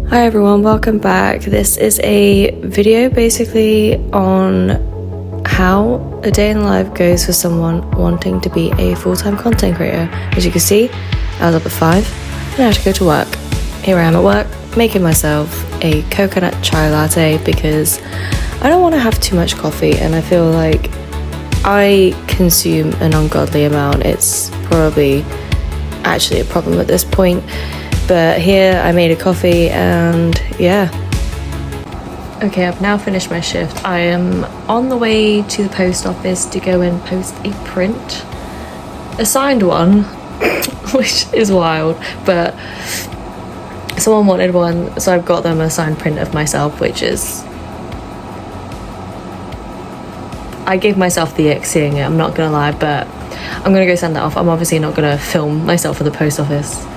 Hi everyone, welcome back. This is a video basically on how a day in the life goes for someone wanting to be a full-time content creator. As you can see, I was up at 5 and I had to go to work. Here I am at work making myself a coconut chai latte because I don't want to have too much coffee and I feel like I consume an ungodly amount. It's probably actually a problem at this point. But here I made a coffee and yeah. Okay, I've now finished my shift. I am on the way to the post office to go and post a print. A signed one, which is wild, but someone wanted one, so I've got them a signed print of myself, which is... I gave myself the ick seeing it, I'm not gonna lie, but I'm gonna go send that off. I'm obviously not gonna film myself for the post office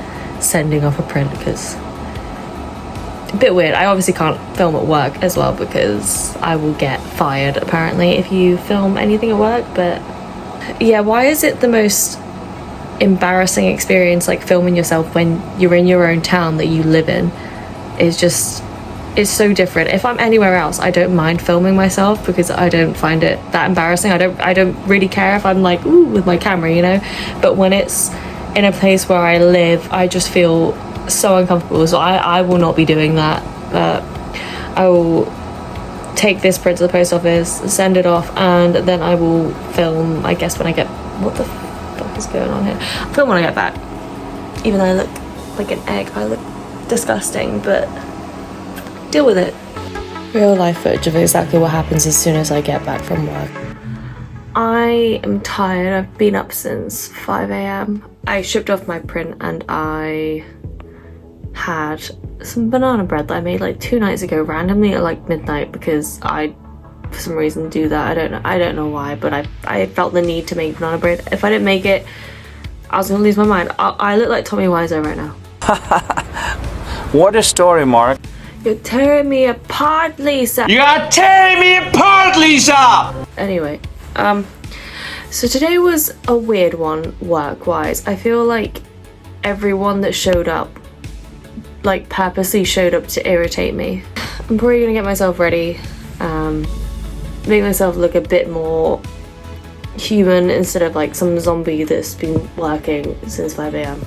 sending off a print because a bit weird. I obviously can't film at work as well because I will get fired apparently if you film anything at work. But yeah, why is it the most embarrassing experience, like filming yourself when you're in your own town that you live in? It's so different. If I'm anywhere else, I don't mind filming myself because I don't find it that embarrassing. I don't really care if I'm like ooh with my camera, you know. But when it's in a place where I live, I just feel so uncomfortable, so I will not be doing that. I will take this print to the post office, send it off, and then I will film, I guess, when I get... What the fuck is going on here? I'll film when I get back. Even though I look like an egg, I look disgusting, but deal with it. Real life footage of exactly what happens as soon as I get back from work. I am tired. I've been up since 5 a.m. I shipped off my print and I had some banana bread that I made like 2 nights ago randomly at like midnight because I, for some reason, do that. I don't know why, but I felt the need to make banana bread. If I didn't make it, I was gonna lose my mind. I look like Tommy Wiseau right now. What a story, Mark. You're tearing me apart, Lisa. You are tearing me apart, Lisa! Anyway, so today was a weird one work-wise. I feel like everyone that showed up, like, purposely showed up to irritate me. I'm probably gonna get myself ready, make myself look a bit more human instead of like some zombie that's been working since 5 a.m.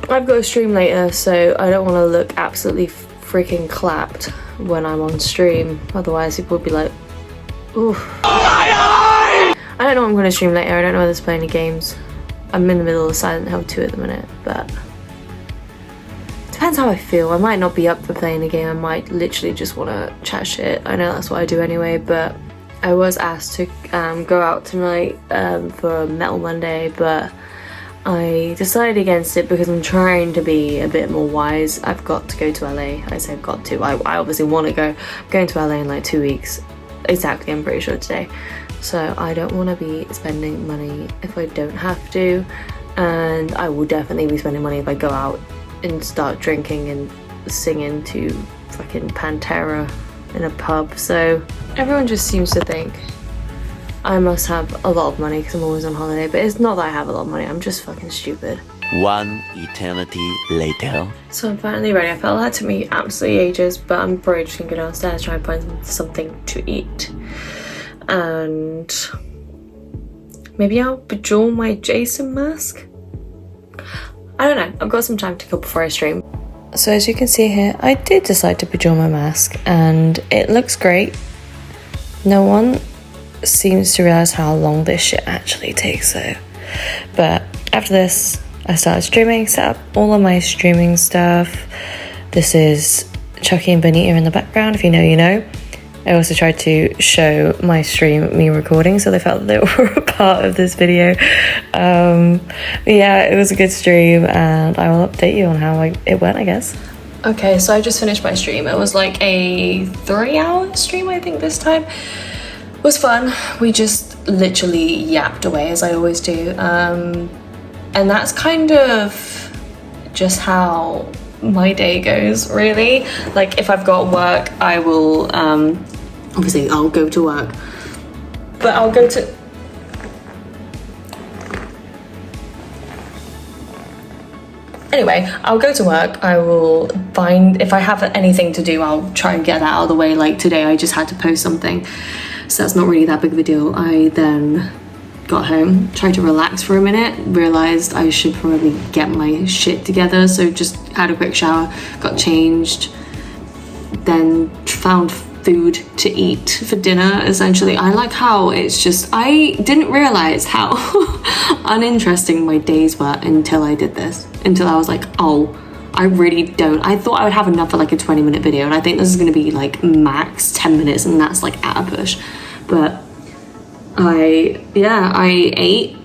I've got a stream later, so I don't want to look absolutely freaking clapped when I'm on stream, otherwise people would be like, ooh. I don't know what I'm going to stream later. I don't know whether to play any games. I'm in the middle of Silent Hill 2 at the minute, but it depends how I feel. I might not be up for playing the game. I might literally just want to chat shit. I know that's what I do anyway, but I was asked to go out tonight for a Metal Monday, but I decided against it because I'm trying to be a bit more wise. I've got to go to LA. I say I've got to. I obviously want to go. I'm going to LA in like 2 weeks. Exactly, I'm pretty sure today. So I don't want to be spending money if I don't have to, and I will definitely be spending money if I go out and start drinking and singing to fucking Pantera in a pub. So everyone just seems to think I must have a lot of money because I'm always on holiday, but it's not that I have a lot of money, I'm just fucking stupid. One eternity later. So I'm finally ready. I felt that took me absolutely ages, but I'm probably just gonna go downstairs, try and find something to eat. And maybe I'll bejewel my Jason mask? I don't know, I've got some time to kill before I stream. So as you can see here, I did decide to bejewel my mask and it looks great. No one seems to realise how long this shit actually takes though. But after this, I started streaming, set up all of my streaming stuff. This is Chucky and Bonita in the background, if you know, you know. I also tried to show my stream, me recording, so they felt that they were a part of this video. Yeah, it was a good stream, and I will update you on how it went, I guess. Okay, so I just finished my stream. It was like a 3-hour stream, I think, this time. It was fun. We just literally yapped away, as I always do. And that's kind of just how my day goes, really. Like, if I've got work, I will... obviously I'll go to work, but I'll go to... Anyway, I'll go to work. I will find, if I have anything to do, I'll try and get that out of the way. Like today I just had to post something, so that's not really that big of a deal. I then got home, tried to relax for a minute, realized I should probably get my shit together, so just had a quick shower, got changed, then found food to eat for dinner. Essentially, I like how it's just, I didn't realize how uninteresting my days were until I did this, until I was like, oh, I really don't. I thought I would have enough for like a 20-minute video, and I think this is going to be like max 10 minutes, and that's like at a push. But I ate.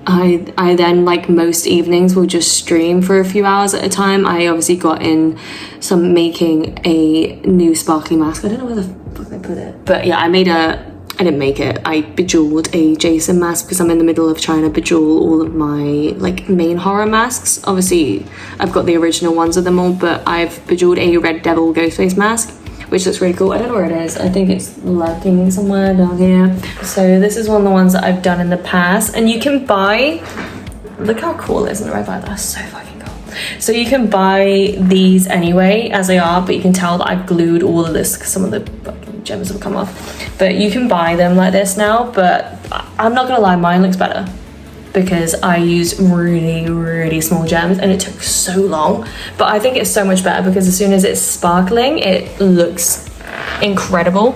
I then, like most evenings, will just stream for a few hours at a time. I obviously got in some making a new sparkly mask. I don't know where the fuck I put it. But yeah, I didn't make it. I bejeweled a Jason mask because I'm in the middle of trying to bejewel all of my like main horror masks. Obviously, I've got the original ones of them all, but I've bejeweled a Red Devil Ghostface mask, which looks really cool. I don't know where it is. I think it's lurking somewhere down here. So this is one of the ones that I've done in the past, and you can buy, look how cool it is in the red light. That's so fucking cool. So you can buy these anyway as they are, but you can tell that I've glued all of this because some of the fucking gems have come off. But you can buy them like this now, but I'm not gonna lie, mine looks better because I use really, really small gems and it took so long. But I think it's so much better because as soon as it's sparkling, it looks incredible.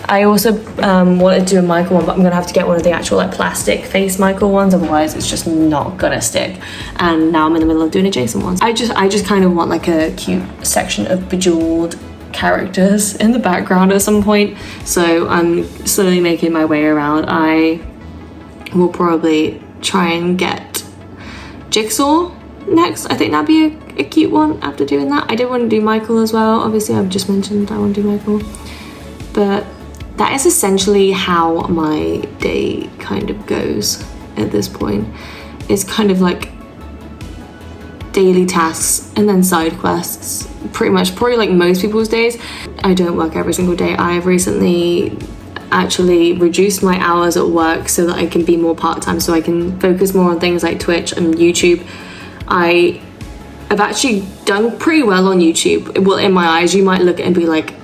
I also wanted to do a Michael one, but I'm gonna have to get one of the actual like plastic face Michael ones, otherwise it's just not gonna stick. And now I'm in the middle of doing a Jason one. I just kind of want like a cute section of bejeweled characters in the background at some point. So I'm slowly making my way around. I will probably try and get Jigsaw next. I think that'd be a cute one after doing that. I did want to do Michael as well. Obviously, I've just mentioned I want to do Michael. But that is essentially how my day kind of goes at this point. It's kind of like daily tasks and then side quests. Pretty much, probably like most people's days. I don't work every single day. I've recently actually reduced my hours at work so that I can be more part-time, so I can focus more on things like Twitch and YouTube. I've actually done pretty well on YouTube. Well, in my eyes, you might look at it and be like,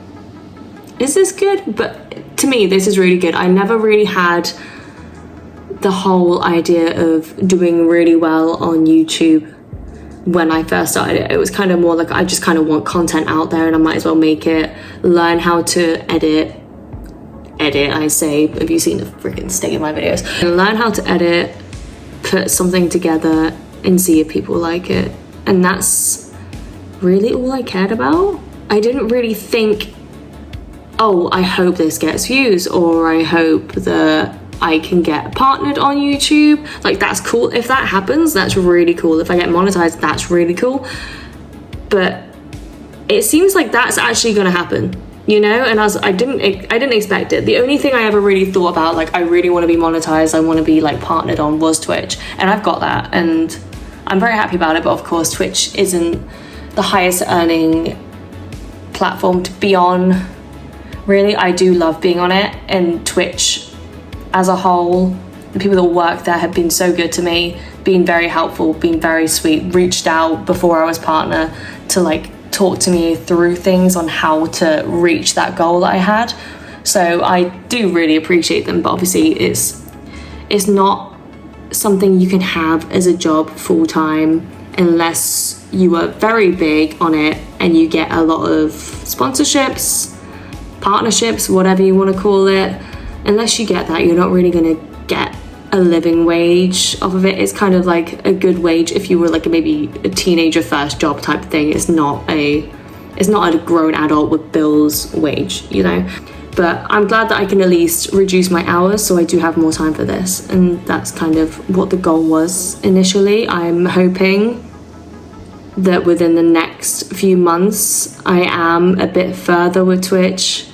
is this good? But to me, this is really good. I never really had the whole idea of doing really well on YouTube when I first started it. It was kind of more like I just kind of want content out there and I might as well make it, learn how to edit, I say, have you seen the freaking state of my videos? And learn how to edit, put something together and see if people like it. And that's really all I cared about. I didn't really think, oh, I hope this gets views, or I hope that I can get partnered on YouTube. Like, that's cool. If that happens, that's really cool. If I get monetized, that's really cool. But it seems like that's actually gonna happen, you know? And I didn't expect it. The only thing I ever really thought about, like, I really want to be monetized, I want to be like partnered on, was Twitch. And I've got that and I'm very happy about it. But of course, Twitch isn't the highest earning platform to be on. Really, I do love being on it, and Twitch as a whole, the people that work there have been so good to me, been very helpful, been very sweet, reached out before I was partner to like talk to me through things on how to reach that goal that I had. So I do really appreciate them, but obviously it's not something you can have as a job full time unless you are very big on it and you get a lot of sponsorships, partnerships, whatever you want to call it. Unless you get that, you're not really going to get a living wage off of it. It's kind of like a good wage if you were like maybe a teenager first job type thing. It's not a grown adult with bills wage, you know. But I'm glad that I can at least reduce my hours so I do have more time for this, and that's kind of what the goal was initially. I'm hoping that within the next few months I am a bit further with Twitch,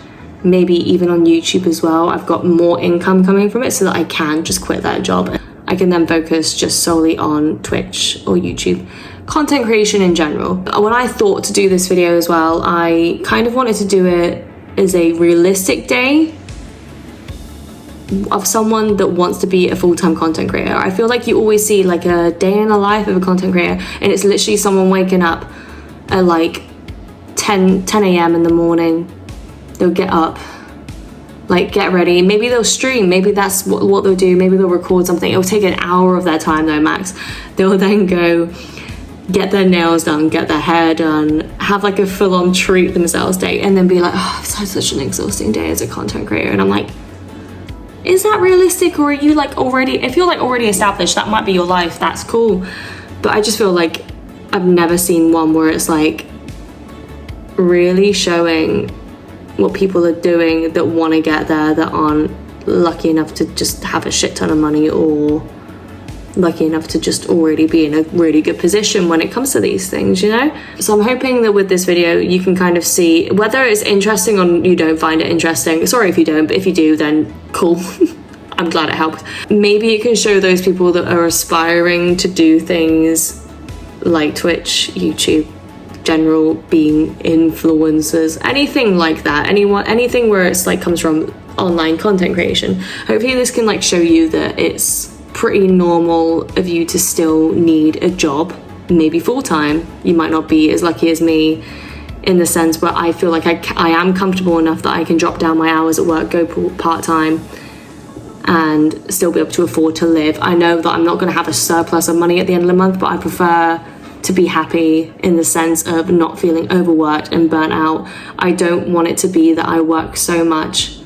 maybe even on YouTube as well. I've got more income coming from it so that I can just quit that job. I can then focus just solely on Twitch or YouTube. Content creation in general. When I thought to do this video as well, I kind of wanted to do it as a realistic day. of someone that wants to be a full-time content creator. I feel like you always see like a day in the life of a content creator, and it's literally someone waking up at like 10 a.m. in the morning. They'll get up, like get ready, maybe they'll stream, maybe that's what they'll do, maybe they'll record something. It'll take an hour of their time though, max. They'll then go get their nails done, get their hair done, have like a full-on treat themselves day, and then be like, oh, I've had such an exhausting day as a content creator. And I'm like, is that realistic? Or are you like already, if you're like already established, that might be your life, that's cool. But I just feel like I've never seen one where it's like really showing what people are doing that want to get there, that aren't lucky enough to just have a shit ton of money, or lucky enough to just already be in a really good position when it comes to these things, you know? So I'm hoping that with this video you can kind of see whether it's interesting or you don't find it interesting. Sorry if you don't, but if you do, then cool. I'm glad it helped. Maybe it can show those people that are aspiring to do things like Twitch, YouTube, general, being influencers, anything like that, anything where it's like comes from online content creation. Hopefully this can like show you that it's pretty normal of you to still need a job, maybe full-time. You might not be as lucky as me in the sense where I feel like I am comfortable enough that I can drop down my hours at work, go part-time, and still be able to afford to live. I know that I'm not going to have a surplus of money at the end of the month, but I prefer to be happy in the sense of not feeling overworked and burnt out. I don't want it to be that I work so much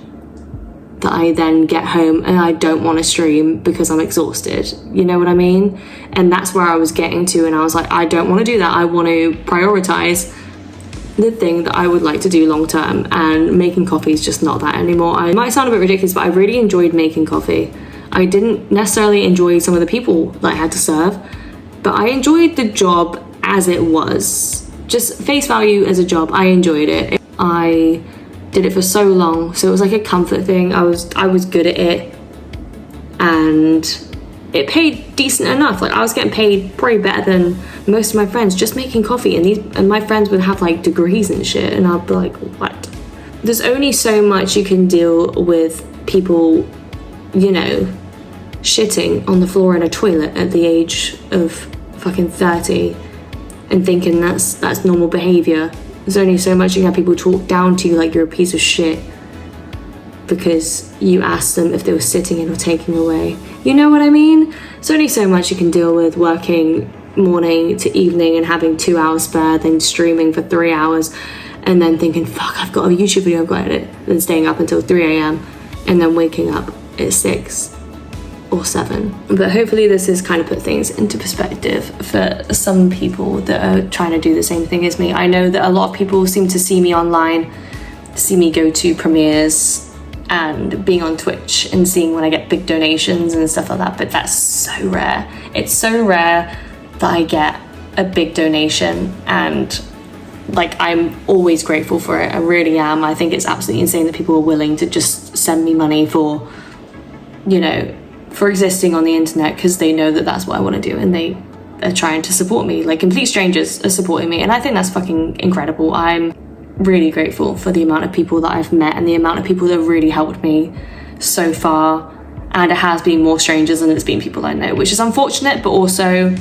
that I then get home and I don't want to stream because I'm exhausted. You know what I mean? And that's where I was getting to, and I was like, I don't want to do that. I want to prioritize the thing that I would like to do long term, and making coffee is just not that anymore. I might sound a bit ridiculous, but I really enjoyed making coffee. I didn't necessarily enjoy some of the people that I had to serve, but I enjoyed the job as it was. Just face value as a job, I enjoyed it. I did it for so long, so it was like a comfort thing. I was good at it, and it paid decent enough. Like I was getting paid probably better than most of my friends just making coffee, and my friends would have like degrees and shit, and I'd be like, what? There's only so much you can deal with people, you know, shitting on the floor in a toilet at the age of fucking 30 and thinking that's normal behavior. There's only so much you can have people talk down to you like you're a piece of shit because you asked them if they were sitting in or taking away. You know what I mean? There's only so much you can deal with working morning to evening and having 2 hours spare, then streaming for 3 hours, and then thinking, fuck, I've got a YouTube video I've got to edit, then staying up until 3 a.m. and then waking up at 6 or 7. But hopefully this has kind of put things into perspective for some people that are trying to do the same thing as me. I know that a lot of people seem to see me online, see me go to premieres and being on Twitch and seeing when I get big donations and stuff like that, but that's so rare. It's so rare that I get a big donation, and like I'm always grateful for it. I really am. I think it's absolutely insane that people are willing to just send me money for, you know, for existing on the internet, because they know that that's what I want to do, and they are trying to support me. Like complete strangers are supporting me, and I think that's fucking incredible. I'm really grateful for the amount of people that I've met and the amount of people that have really helped me so far, and it has been more strangers than it's been people I know, which is unfortunate, but also,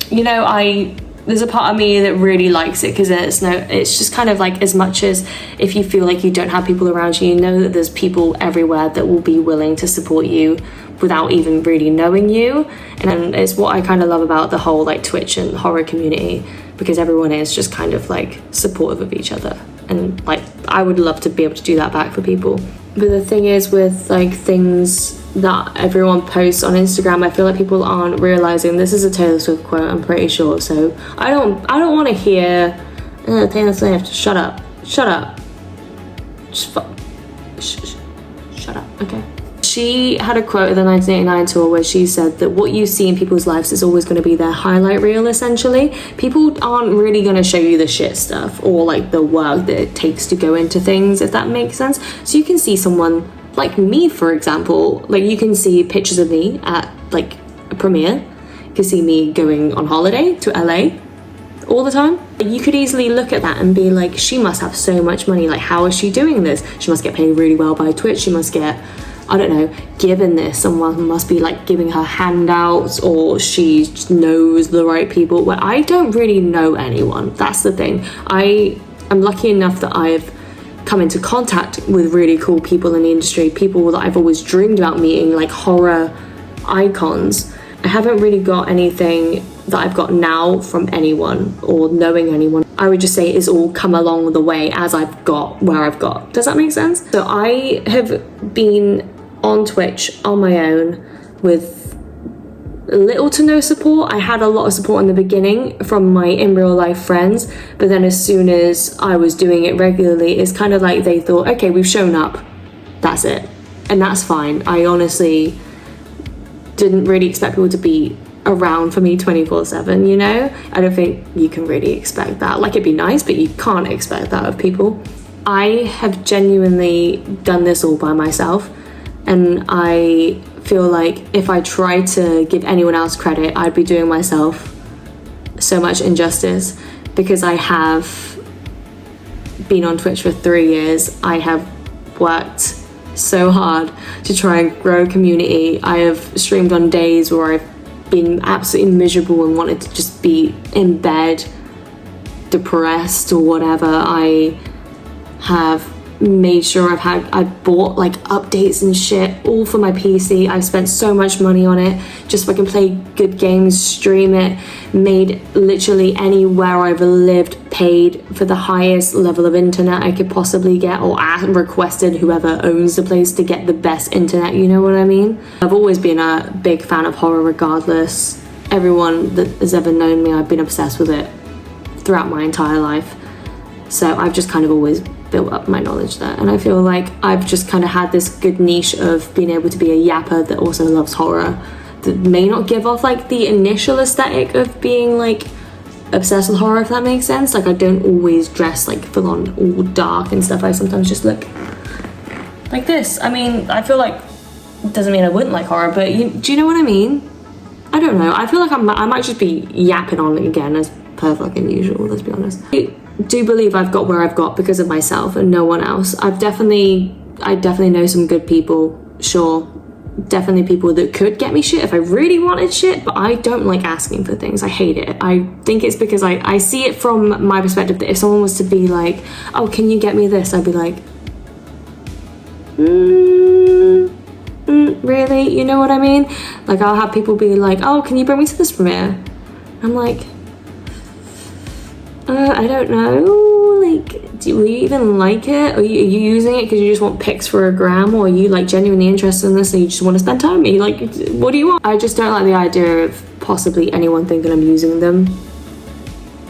you know, there's a part of me that really likes it, because it's just kind of like, as much as if you feel like you don't have people around you, you know that there's people everywhere that will be willing to support you without even really knowing you. And it's what I kind of love about the whole like Twitch and horror community, because everyone is just kind of like supportive of each other, and like I would love to be able to do that back for people. But the thing is, with like things that everyone posts on Instagram, I feel like people aren't realizing, this is a Taylor Swift quote, I'm pretty sure, so I don't want to hear Taylor Swift, shut up, shut up, shut up, okay. She had a quote at the 1989 tour where she said that what you see in people's lives is always going to be their highlight reel, essentially. People aren't really going to show you the shit stuff or like the work that it takes to go into things, if that makes sense. So you can see someone like me, for example, like you can see pictures of me at like a premiere. You can see me going on holiday to LA all the time. You could easily look at that and be like, she must have so much money, like how is she doing this? She must get paid really well by Twitch, she must get I don't know, given this. Someone must be like giving her handouts, or she just knows the right people. Well, I don't really know anyone. That's the thing. I'm lucky enough that I've come into contact with really cool people in the industry, people that I've always dreamed about meeting, like horror icons. I haven't really got anything that I've got now from anyone or knowing anyone. I would just say it's all come along the way as I've got where I've got. Does that make sense? So I have been on Twitch on my own with little to no support. I had a lot of support in the beginning from my in real life friends, but then as soon as I was doing it regularly, it's kind of like they thought, okay, we've shown up, that's it. And that's fine. I honestly didn't really expect people to be around for me 24/7, you know? I don't think you can really expect that. Like, it'd be nice, but you can't expect that of people. I have genuinely done this all by myself, and I feel like if I tried to give anyone else credit, I'd be doing myself so much injustice, because I have been on Twitch for 3 years. I have worked so hard to try and grow a community. I have streamed on days where I've been absolutely miserable and wanted to just be in bed, depressed or whatever. I have made sure I bought like updates and shit all for my PC. I've spent so much money on it just so I can play good games, stream it, made literally anywhere I've lived, paid for the highest level of internet I could possibly get, or requested whoever owns the place to get the best internet, you know what I mean? I've always been a big fan of horror regardless. Everyone that has ever known me, I've been obsessed with it throughout my entire life. So I've just kind of always built up my knowledge there, and I feel like I've just kind of had this good niche of being able to be a yapper that also loves horror, that may not give off like the initial aesthetic of being like obsessed with horror, if that makes sense. Like, I don't always dress like full on all dark and stuff. I sometimes just look like this. I mean, I feel like it doesn't mean I wouldn't like horror, but do you know what I mean? I don't know. I feel like I might just be yapping on again as per fucking usual, let's be honest. I do believe I've got where I've got because of myself and no one else. I definitely know some good people, sure. Definitely people that could get me shit if I really wanted shit, but I don't like asking for things. I hate it. I think it's because I see it from my perspective that if someone was to be like, oh, can you get me this? I'd be like, really? You know what I mean? Like, I'll have people be like, oh, can you bring me to this premiere? I'm like, I don't know, like, do you even like it? Are you using it because you just want pics for a gram, or are you like genuinely interested in this and you just want to spend time with me? Like, what do you want? I just don't like the idea of possibly anyone thinking I'm using them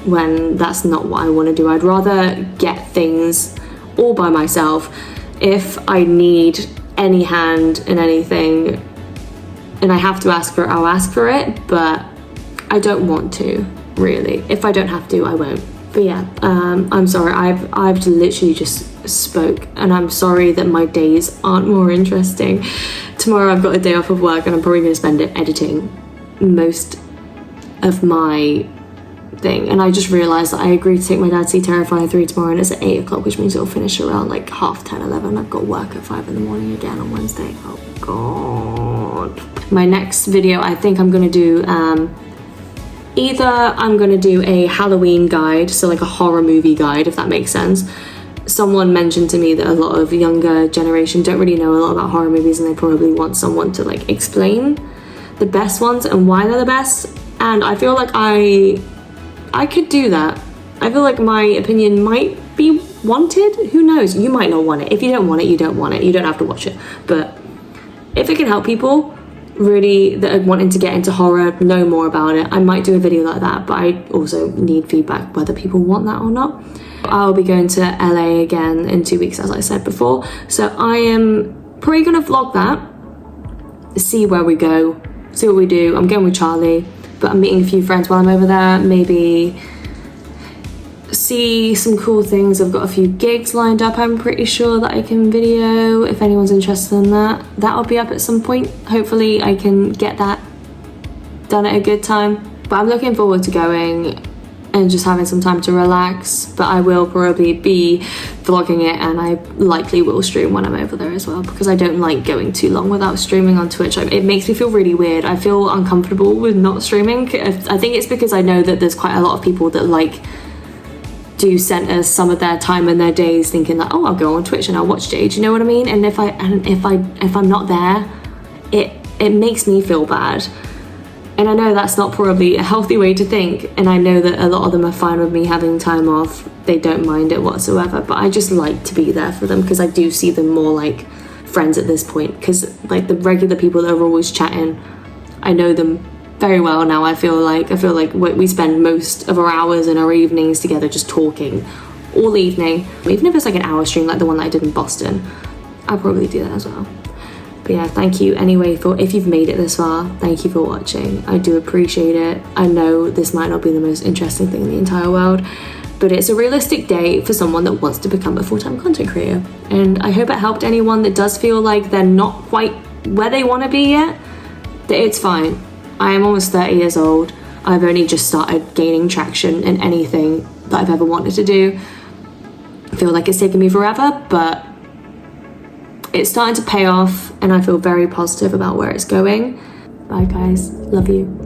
when that's not what I want to do. I'd rather get things all by myself. If I need any hand in anything and I have to ask for it, I'll ask for it, but I don't want to. Really, if I don't have to, I won't. But yeah, I'm sorry, I've literally just spoke, and I'm sorry that my days aren't more interesting. Tomorrow I've got a day off of work, and I'm probably going to spend it editing most of my thing. And I just realised that I agreed to take my dad to see Terrifier 3 tomorrow, and it's at 8 o'clock, which means it'll finish around like 10:30, 11. I've got work at 5 in the morning again on Wednesday. Oh god. My next video, I think I'm going to do either I'm going to do a Halloween guide, so like a horror movie guide, if that makes sense. Someone mentioned to me that a lot of younger generation don't really know a lot about horror movies, and they probably want someone to like explain the best ones and why they're the best. And I feel like I could do that. I feel like my opinion might be wanted. Who knows? You might not want it. If you don't want it, you don't want it. You don't have to watch it. But if it can help people really that are wanting to get into horror, know more about it, I might do a video like that. But I also need feedback whether people want that or not. I'll be going to LA again in 2 weeks, as I said before, so I am probably gonna vlog that, see where we go, see what we do. I'm going with Charlie, but I'm meeting a few friends while I'm over there, maybe see some cool things. I've got a few gigs lined up, I'm pretty sure, that I can video if anyone's interested in that. That'll be up at some point. Hopefully I can get that done at a good time. But I'm looking forward to going and just having some time to relax. But I will probably be vlogging it, and I likely will stream when I'm over there as well, because I don't like going too long without streaming on Twitch. It makes me feel really weird. I feel uncomfortable with not streaming. I think it's because I know that there's quite a lot of people that like do center some of their time and their days thinking like, oh, I'll go on Twitch and I'll watch Jade, you know what I mean? And if I'm not there, it makes me feel bad. And I know that's not probably a healthy way to think, and I know that a lot of them are fine with me having time off. They don't mind it whatsoever, but I just like to be there for them, because I do see them more like friends at this point, because like the regular people that are always chatting, I know them very well now. I feel like we spend most of our hours and our evenings together just talking all evening. Even if it's like an hour stream like the one that I did in Boston, I'll probably do that as well. But yeah, thank you anyway if you've made it this far. Thank you for watching. I do appreciate it. I know this might not be the most interesting thing in the entire world, but it's a realistic day for someone that wants to become a full-time content creator. And I hope it helped anyone that does feel like they're not quite where they want to be yet, that it's fine. I am almost 30 years old. I've only just started gaining traction in anything that I've ever wanted to do. I feel like it's taken me forever, but it's starting to pay off, and I feel very positive about where it's going. Bye guys, love you.